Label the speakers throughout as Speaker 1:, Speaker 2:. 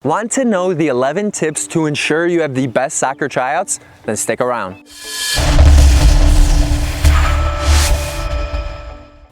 Speaker 1: Want to know the 11 tips to ensure you have the best soccer tryouts? Then stick around.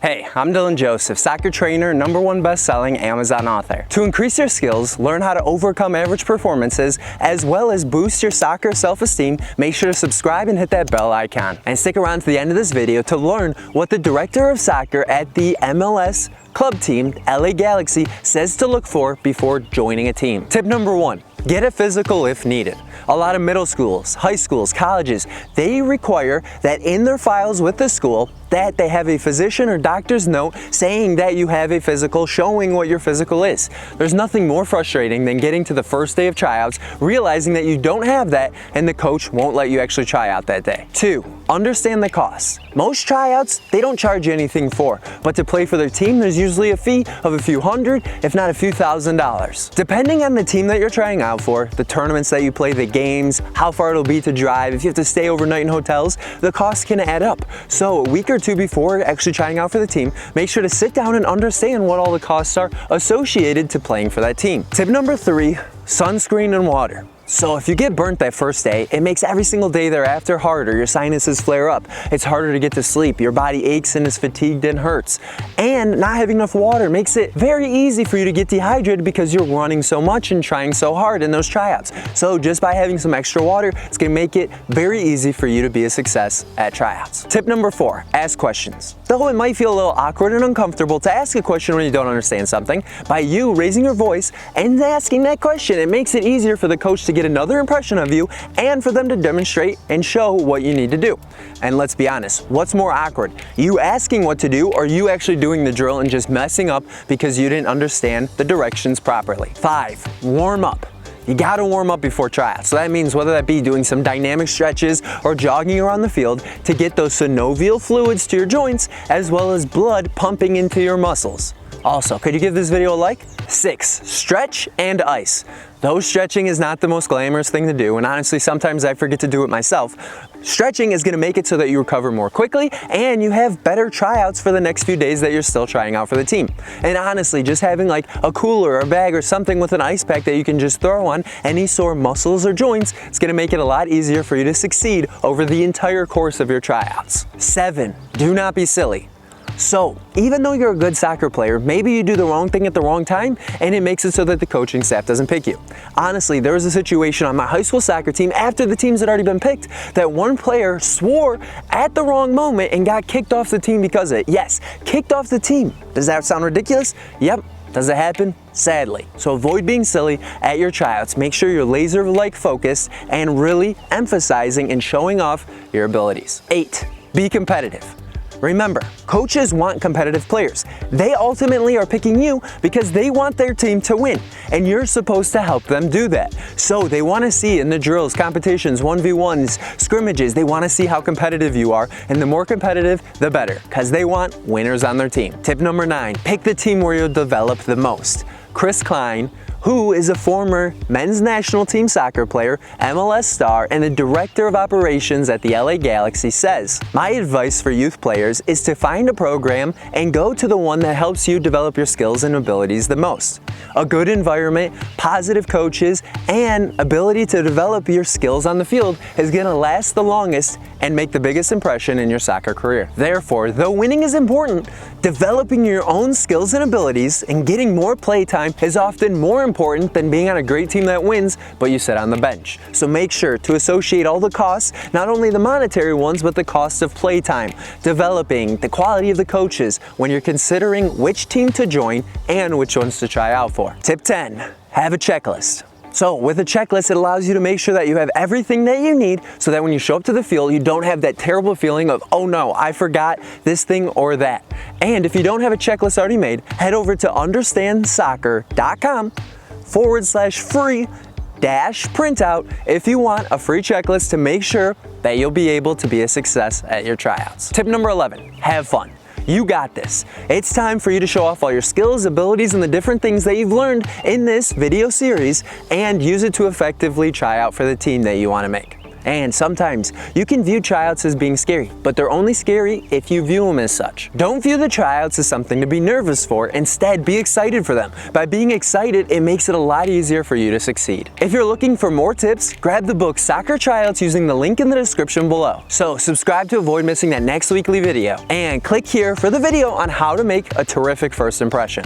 Speaker 1: Hey, I'm Dylan Joseph, soccer trainer, #1 best-selling Amazon author. To increase your skills, learn how to overcome average performances, as well as boost your soccer self-esteem, make sure to subscribe and hit that bell icon. And stick around to the end of this video to learn what the director of soccer at the MLS club team, LA Galaxy, says to look for before joining a team. Tip number 1, get a physical if needed. A lot of middle schools, high schools, colleges, they require that in their files with the school that they have a physician or doctor's note saying that you have a physical, showing what your physical is. There's nothing more frustrating than getting to the first day of tryouts, realizing that you don't have that and the coach won't let you actually try out that day. 2, understand the costs. Most tryouts, they don't charge you anything for, but to play for their team, there's usually a fee of a few hundred, if not a few $1,000s. Depending on the team that you're trying out for, the tournaments that you play, the games, how far it'll be to drive, if you have to stay overnight in hotels, the costs can add up. So a week or 2 before actually trying out for the team, make sure to sit down and understand what all the costs are associated to playing for that team. Tip number 3, sunscreen and water. So if you get burnt that first day, it makes every single day thereafter harder. Your sinuses flare up. It's harder to get to sleep. Your body aches and is fatigued and hurts. And not having enough water makes it very easy for you to get dehydrated because you're running so much and trying so hard in those tryouts. So just by having some extra water, it's gonna make it very easy for you to be a success at tryouts. Tip number 4, ask questions. Though it might feel a little awkward and uncomfortable to ask a question when you don't understand something, by you raising your voice and asking that question, it makes it easier for the coach to get another impression of you and for them to demonstrate and show what you need to do. And let's be honest, what's more awkward? You asking what to do or you actually doing the drill and just messing up because you didn't understand the directions properly? 5, warm up. You gotta warm up before tryouts. So that means whether that be doing some dynamic stretches or jogging around the field to get those synovial fluids to your joints as well as blood pumping into your muscles. Also, could you give this video a like? 6, stretch and ice. Though stretching is not the most glamorous thing to do, and honestly sometimes I forget to do it myself, stretching is gonna make it so that you recover more quickly and you have better tryouts for the next few days that you're still trying out for the team. And honestly, just having like a cooler or a bag or something with an ice pack that you can just throw on any sore muscles or joints, it's gonna make it a lot easier for you to succeed over the entire course of your tryouts. 7, do not be silly. So, even though you're a good soccer player, maybe you do the wrong thing at the wrong time and it makes it so that the coaching staff doesn't pick you. Honestly, there was a situation on my high school soccer team after the teams had already been picked that one player swore at the wrong moment and got kicked off the team because of it. Yes, kicked off the team. Does that sound ridiculous? Yep. Does it happen? Sadly. So avoid being silly at your tryouts. Make sure you're laser-like focused and really emphasizing and showing off your abilities. 8, be competitive. Remember, coaches want competitive players. They ultimately are picking you because they want their team to win, and you're supposed to help them do that. So they want to see in the drills, competitions, 1v1s, scrimmages, they want to see how competitive you are, and the more competitive, the better, because they want winners on their team. Tip number 9, pick the team where you'll develop the most. Chris Klein, who is a former men's national team soccer player, MLS star, and the director of operations at the LA Galaxy, says, "My advice for youth players is to find a program and go to the one that helps you develop your skills and abilities the most. A good environment, positive coaches, and ability to develop your skills on the field is going to last the longest and make the biggest impression in your soccer career. Therefore, though winning is important, developing your own skills and abilities and getting more play time is often more important than being on a great team that wins, but you sit on the bench. So make sure to associate all the costs, not only the monetary ones, but the costs of play time, developing the quality of the coaches when you're considering which team to join and which ones to try out for." Tip 10, have a checklist. So with a checklist, it allows you to make sure that you have everything that you need so that when you show up to the field, you don't have that terrible feeling of, oh no, I forgot this thing or that. And if you don't have a checklist already made, head over to understandsoccer.com/free-printout if you want a free checklist to make sure that you'll be able to be a success at your tryouts. Tip number 11, have fun. You got this. It's time for you to show off all your skills, abilities, and the different things that you've learned in this video series and use it to effectively try out for the team that you want to make. And sometimes you can view tryouts as being scary, but they're only scary if you view them as such. Don't view the tryouts as something to be nervous for. Instead, be excited for them. By being excited, it makes it a lot easier for you to succeed. If you're looking for more tips, grab the book Soccer Tryouts using the link in the description below. So subscribe to avoid missing that next weekly video, and click here for the video on how to make a terrific first impression.